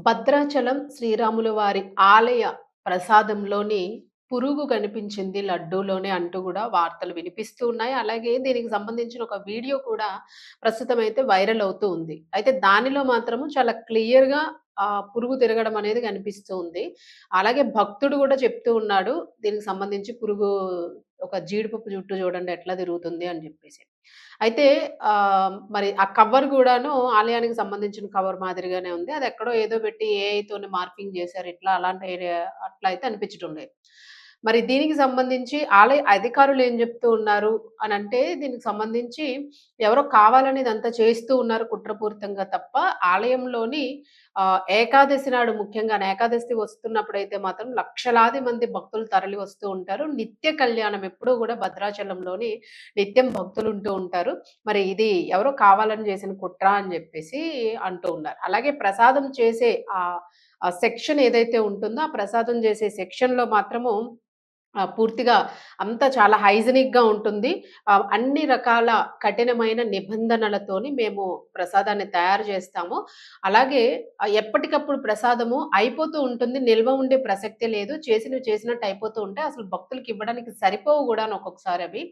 భద్రాచలం శ్రీరాముల వారి ఆలయ ప్రసాదంలోని పురుగు కనిపించింది లడ్డూలోనే అంటూ గూడా వార్తలు వినిపిస్తూ ఉన్నాయి. అలాగే దీనికి సంబంధించిన ఒక వీడియో కూడా ప్రస్తుతం అయితే వైరల్ అవుతూ ఉంది. అయితే దానిలో మాత్రము చాలా క్లియర్‌గా పురుగు తిరగడం అనేది కనిపిస్తూ ఉంది. అలాగే భక్తుడు గూడా చెప్తూ ఉన్నాడు. దీనికి సంబంధించి పురుగు ఒక జీడిపప్పు జుట్టు చూడండి ఎట్లా తిరుగుతుంది అని జెప్పేసి. అయితే మరి ఆ కవర్ గూడాను ఆలయానికి సంబంధించిన కవర్ మాదిరిగానే ఉంది. అదెక్కడో ఏదో పెట్టి ఏఐతోని మార్ఫింగ్ జేశారు. ఇట్లా అలాంటి ఏరియా అట్లా అయితే అనిపించటం లేదు. మరి దీనికి సంబంధించి ఆలయ అధికారులు ఏం జెప్తూ ఉన్నారు అనంటే, దీనికి సంబంధించి ఎవరో కావాలని ఇదంతా చేస్తూ ఉన్నారు కుట్రపూరితంగా తప్ప, ఆలయంలోని ఏకాదశి నాడు ముఖ్యంగాను ఏకాదశి వస్తున్నప్పుడైతే మాత్రం లక్షలాది మంది భక్తులు తరలి వస్తూ ఉంటారు. నిత్య కళ్యాణం ఎప్పుడూ గూడా భద్రాచలంలోని నిత్యం భక్తులుంటూ ఉంటారు. మరి ఇది ఎవరో కావాలని చేసిన కుట్ర అని జెప్పేసి అంటూ ఉన్నారు. అలాగే ప్రసాదం చేసే ఆ సెక్షన్ ఏదైతే ఉంటుందో, ఆ ప్రసాదం చేసే సెక్షన్‌లో మాత్రము పూర్తిగా అంతా చాలా హైజినిక్‌గా ఉంటుంది. అన్ని రకాల కఠినమైన నిబంధనలతోని మేము ప్రసాదాన్ని తయారు చేస్తాము. అలాగే ఎప్పటికప్పుడు ప్రసాదము అయిపోతూ ఉంటుంది. నిల్వ ఉండే ప్రసక్తే లేదు. చేసినవి చేసినట్టు అయిపోతూ ఉంటాయి. అసలు భక్తులకి ఇవ్వడానికి సరిపోవు గూడాను ఒక్కొక్కసారి అవి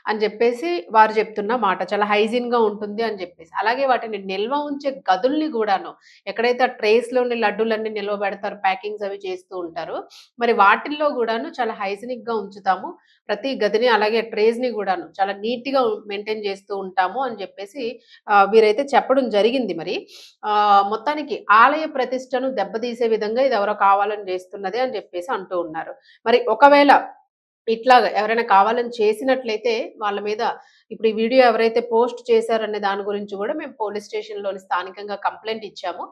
అని జెప్పేసి వారు చెప్తున్న మాట. చాలా హైజీన్‌గా ఉంటుంది అని జెప్పేసి. అలాగే వాటిని నిల్వ ఉంచే గదుల్ని గూడాను ఎక్కడైతే ఆ ట్రేస్‌లోని లడ్డూలన్నీ నిల్వ బెడతారో ప్యాకింగ్స్ అవి చేస్తూ ఉంటారో, మరి వాటిల్లో గూడాను చాలా హైజినిక్‌గా ఉంచుతాము. ప్రతి గదిని అలాగే ట్రేస్‌ని గూడాను చాలా నీట్‌గా మెయింటైన్ చేస్తూ ఉంటాము అని జెప్పేసి వీరైతే చెప్పడం జరిగింది మరి. మొత్తానికి ఆలయ ప్రతిష్టను దెబ్బతీసే విధంగా ఇది ఎవరో కావాలని జేస్తున్నదే అని జెప్పేసి అంటూ ఉన్నారు. మరి ఒకవేళ ఇట్లాగ ఎవరైనా కావాలని చేసినట్లయితే వాళ్ళ మీద ఇప్పుడు ఈ వీడియో ఎవరైతే పోస్ట్ చేశారనే దాని గురించి గూడా మేము పోలీస్ స్టేషన్‌లోని స్థానికంగా కంప్లెయింట్ ఇచ్చాము.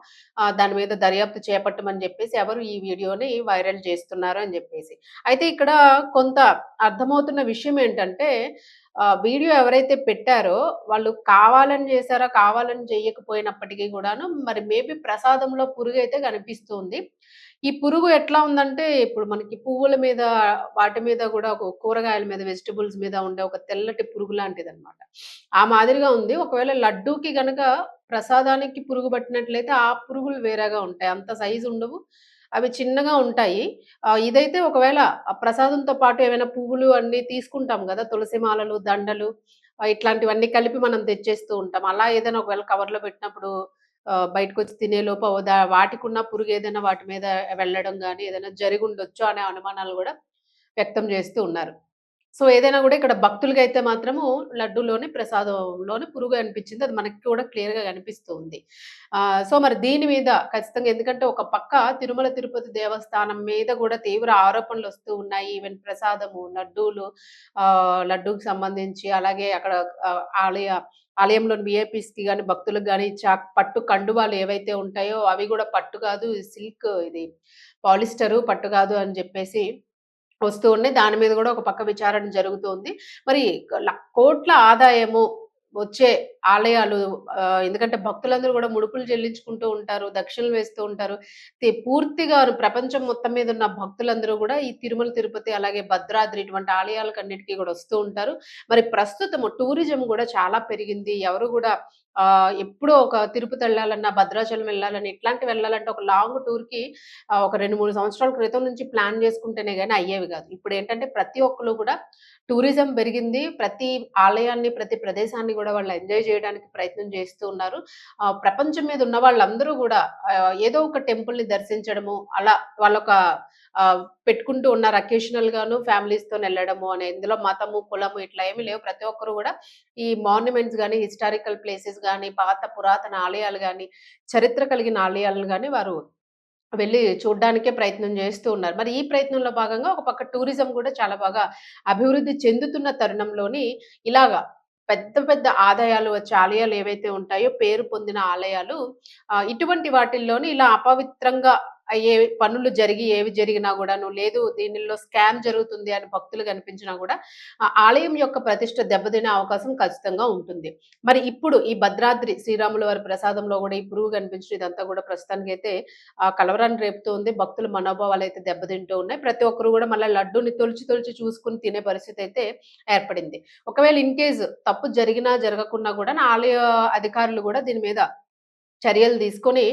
దాని మీద దర్యాప్తు చేపట్టమని జెప్పేసి ఎవరు ఈ వీడియోని వైరల్ చేస్తున్నారు అని జెప్పేసి. అయితే ఇక్కడ కొంత అర్థమవుతున్న విషయం ఏంటంటే వీడియో ఎవరైతే పెట్టారో వాళ్ళు కావాలని చేశారా, కావాలని చెయ్యకపోయినప్పటికీ గూడాను మరి మేబీ ప్రసాదంలో పురుగైతే కనిపిస్తుంది. ఈ పురుగు ఎట్లా ఉందంటే, ఇప్పుడు మనకి పువ్వుల మీద, వాటి మీద గూడా కూరగాయల మీద, వెజిటబుల్స్ మీద ఉండే ఒక తెల్లటి పురుగు లాంటిదనమాట. ఆ మాదిరిగా ఉంది. ఒకవేళ లడ్డూకి గనక ప్రసాదానికి పురుగు పట్టినట్లయితే, ఆ పురుగులు వేరేగా ఉంటాయి. అంత సైజ్ ఉండవు. అవి చిన్నగా ఉంటాయి. ఇదైతే ఒకవేళ ఆ ప్రసాదంతో పాటు ఏవైనా పువ్వులు అన్నీ తీసుకుంటాం గదా! తులసి మాలలు, దండలు ఇట్లాంటివన్నీ కలిపి మనం తెచ్చేస్తూ ఉంటాం. అలా ఏదైనా ఒకవేళ కవర్‌లో పెట్టినప్పుడు బయటకొచ్చి తినేలోపు వాటికున్న పురుగేదైనా వాటి మీద వెళ్ళడం గాని, ఏదైనా జరిగుండొచ్చు అనే అనుమానాలు గూడా వ్యక్తం జేస్తూ ఉన్నారు. సో, ఏదైనా గూడా ఇక్కడ భక్తులకైతే మాత్రము లడ్డూలోని, ప్రసాదంలోని పురుగు అనిపిచ్చింది. అది మనకి కూడా క్లియర్‌గా కనిపిస్తూ ఉంది. సో, మరి దీని మీద ఖచ్చితంగా ఎందుకంటే ఒక పక్క తిరుమల తిరుపతి దేవస్థానం మీద గూడా తీవ్ర ఆరోపణలొస్తూ ఉన్నాయి. ఈవెన్ ప్రసాదము, లడ్డూలు లడ్డూకి సంబంధించి అలాగే అక్కడ ఆలయంలోని వీఐపీస్‌కి గాని, భక్తులకు గాని ఇచ్చే ఆ పట్టు కండువాలు ఏవైతే ఉంటాయో అవి గూడా పట్టు కాదు, సిల్క్ ఇది పాలిస్టరు పట్టు కాదు అని జెప్పేసి వస్తూ ఉన్నాయి. దాని మీద గూడా ఒక పక్క విచారణ జరుగుతోంది. మరి కోట్ల ఆదాయము వచ్చే ఆలయాలు ఎందుకంటే భక్తులందరూ గూడా ముడుపులు చెల్లించుకుంటూ ఉంటారు. దక్షిణలు వేస్తూ ఉంటారు. పూర్తిగా ప్రపంచం మొత్తం మీద ఉన్న భక్తులందరూ గూడా ఈ తిరుమల, తిరుపతి అలాగే భద్రాద్రి ఇటువంటి ఆలయాలకన్నిటికి గూడా వస్తూ ఉంటారు. మరి ప్రస్తుతము టూరిజం గూడా చాలా పెరిగింది. ఎవరు గూడా ఎప్పుడో ఒక తిరుపతెళ్ళాలన్నా, భద్రాచలం వెళ్ళాలని ఇట్లాంటివి వెళ్ళాలంటే ఒక లాంగ్ టూర్‌కి ఒక 2, 3 సంవత్సరాల క్రితం నుంచి ప్లాన్ జేసుకుంటేనే గాని అయ్యేవి గాదు. ఇప్పుడేంటంటే ప్రతి ఒక్కళ్ళు గూడా టూరిజం పెరిగింది. ప్రతి ఆలయాన్ని, ప్రతి ప్రదేశాన్ని గూడా వాళ్ళు ఎంజాయ్ జేయడానికి ప్రయత్నం జేస్తూ ఉన్నారు. ప్రపంచం మీద ఉన్న వాళ్ళందరూ గూడా ఏదో ఒక టెంపుల్‌ని దర్శించడము, అలా వాళ్ళొక పెట్టుకుంటూ ఉన్నారు. అకేషనల్‌గాను ఫ్యామిలీస్‌తోనెళ్ళడము అనే ఇందులో మతము, కులము ఇట్లా ఏమి లేవు. ప్రతి ఒక్కరు గూడా ఈ మాన్యుమెంట్స్ గాని, హిస్టారికల్ ప్లేసెస్ గాని, పాత పురాతన ఆలయాలు గాని, చరిత్ర కలిగిన ఆలయాలను గాని వారు వెళ్లి చూడ్డానికే ప్రయత్నం జేస్తూ ఉన్నారు. మరి ఈ ప్రయత్నంలో భాగంగా ఒక పక్క టూరిజం గూడా చాలా బాగా అభివృద్ధి చెందుతున్న తరుణంలోని ఇలాగా పెద్ద పెద్ద ఆదాయాలు వచ్చే ఆలయాలు ఏవైతే ఉంటాయో పేరు పొందిన ఆలయాలు ఇటువంటి వాటిల్లోని ఇలా అపవిత్రంగా అయ్యే పనులు జరిగి ఏవి జరిగినా గూడాను లేదు దీనిలో స్కామ్ జరుగుతుంది అని భక్తులు కనిపించినా గూడా ఆ ఆలయం యొక్క ప్రతిష్ట దెబ్బతినే అవకాశం ఖచ్చితంగా ఉంటుంది. మరి ఇప్పుడు ఈ భద్రాద్రి శ్రీరాముల వారి ప్రసాదంలో గూడా ఈ పురుగు కనిపించడం ఇదంతా గూడా ప్రస్తుతానికైతే కలవరాన్ని రేపుతోంది. భక్తుల మనోభావాలైతే దెబ్బతింటూ ఉన్నాయి. ప్రతి ఒక్కరు గూడా మళ్ళా లడ్డూని తొలిచి తొలిచి చూసుకొని తినే పరిస్థితయితే ఏర్పడింది. ఒకవేళ ఇన్ కేస్ తప్పు జరిగినా, జరగకున్నా గూడా ఆలయ అధికారులు గూడా దీని మీద చర్యలు తీసుకొని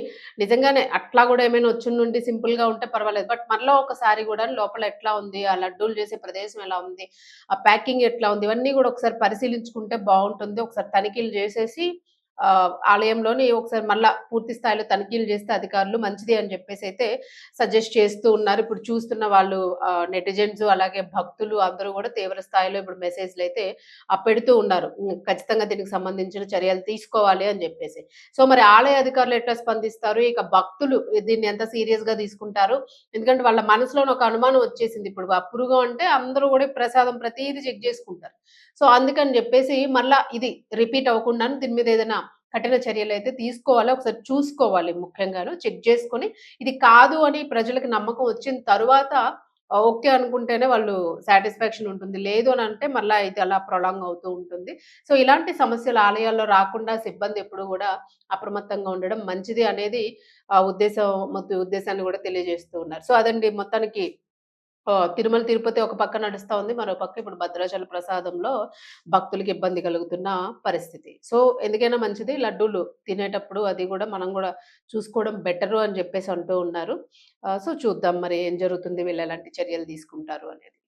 నిజంగానే అట్లా గూడా ఏమైనా ఒచ్చుండుండి సింపుల్‌గా ఉంటే పర్వాలేదు. బట్ మరలా ఒకసారి గూడా లోపల ఎట్లా ఉంది? ఆ లడ్డూలు చేసే ప్రదేశం ఎలా ఉంది? ఆ ప్యాకింగ్ ఎట్లా ఉంది? ఇవన్నీ గూడా ఒకసారి పరిశీలించుకుంటే బావుంటుంది. ఒకసారి తనిఖీలు జేసేసి ఆలయంలోని ఒకసారి మళ్ళా పూర్తి స్థాయిలో తనిఖీలు జేస్తే అధికారులు మంచిది అని జెప్పేసైతే సజెస్ట్ చేస్తూ ఉన్నారు. ఇప్పుడు చూస్తున్న వాళ్ళు నెటిజన్స్ అలాగే భక్తులు అందరూ గూడా తీవ్ర స్థాయిలో ఇప్పుడు మెసేజ్‌లయితే పెడుతూ ఉన్నారు. ఖచ్చితంగా దీనికి సంబంధించిన చర్యలు తీసుకోవాలి అని జెప్పేసి. సో, మరి ఆలయ అధికారులు ఎట్లా స్పందిస్తారు? ఇక భక్తులు దీన్ని ఎంత సీరియస్‌గా తీసుకుంటారు? ఎందుకంటే వాళ్ళ మనసులోని ఒక అనుమానం వచ్చేసింది. ఇప్పుడు పురుగు అంటే అందరూ గూడా ప్రసాదం ప్రతీది చెక్ జేసుకుంటారు. సో, అందుకని జెప్పేసి మళ్ళా ఇది రిపీట్ అవ్వకుండాను దీని మీద ఏదైనా కఠిన చర్యలైతే తీసుకోవాలి. ఒకసారి చూసుకోవాలి ముఖ్యంగాను. చెక్ జేసుకొని ఇది కాదు అని ప్రజలకు నమ్మకం వచ్చిన తరువాత ఓకే అనుకుంటేనే వాళ్ళు సాటిస్ఫాక్షన్ ఉంటుంది. లేదు అనంటే మళ్ళా ఇది అలా ప్రొలాంగ్ అవుతూ ఉంటుంది. సో, ఇలాంటి సమస్యలు ఆలయాల్లో రాకుండా సిబ్బంది ఎప్పుడు గూడా అప్రమత్తంగా ఉండడం మంచిది అనేది ఉద్దేశాన్ని గూడా తెలియజేస్తూ ఉన్నారు. సో, అదండి మొత్తానికి తిరుమల, తిరుపతి ఒక పక్క నడుస్తా ఉంది. మరో పక్క ఇప్పుడు భద్రాచల ప్రసాదంలో భక్తులకి ఇబ్బంది కలుగుతున్న పరిస్థితి. సో, ఎందుకైనా మంచిది లడ్డూలు తినేటప్పుడు అది గూడా మనం గూడా చూసుకోవడం బెటరు అని జెప్పేసి అంటూ ఉన్నారు. సో, చూద్దాం మరి ఏం జరుగుతుంది? వీళ్ళెలాంటి చర్యలు తీసుకుంటారు అనేది.